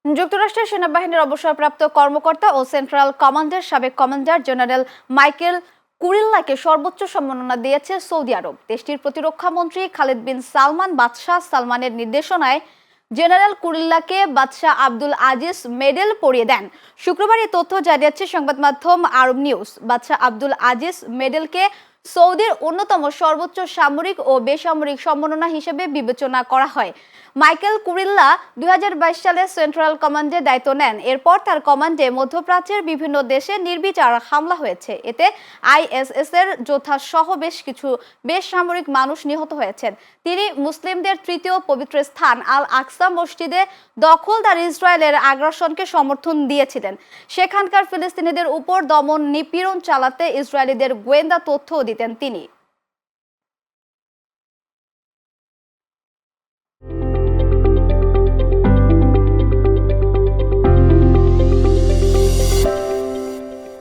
যুক্তরাষ্ট্রের সেনাবাহিনীর অবসরপ্রাপ্ত কর্মকর্তা ও সেন্ট্রাল কমান্ডের সাবেক কমান্ডার জেনারেল মাইকেল কুরিল্লাকে সর্বোচ্চ সম্মাননা দিয়েছে সৌদি আরব। দেশটির প্রতিরক্ষা মন্ত্রী খালিদ বিন সালমান বাদশাহ সালমানের নির্দেশনায় জেনারেল কুরিল্লাকে বাদশাহ আব্দুল আজিজ মেডেল পরিয়ে দেন। শুক্রবার এই তথ্য জানিয়েছে সংবাদ মাধ্যম আরব নিউজ। বাদশাহ আব্দুল আজিজ মেডেলকে সৌদির অন্যতম সর্বোচ্চ সামরিক ও বেসামরিক সম্মাননা হিসেবে বিবেচনা করা হয়। মাইকেল কুরিল্লা 2022 সালে সেন্ট্রাল কমান্ডে দায়িত্ব নেন। এরপর তার কমান্ডে মধ্যপ্রাচ্যের বিভিন্ন দেশে নির্বিচার হামলা হয়েছে। এতে আইএসএস এর যোদ্ধা সহ বেশ কিছু বেসামরিক মানুষ নিহত হয়েছেন। তিনি মুসলিমদের তৃতীয় পবিত্র স্থান আল আকসা মসজিদে দখলদার ইসরায়েলের আগ্রাসনকে সমর্থন দিয়েছিলেন। সেখানকার ফিলিস্তিনিদের উপর দমন নিপীড়ন চালাতে ইসরায়েলিদের গোয়েন্দা তথ্যও দিতেন তিনি।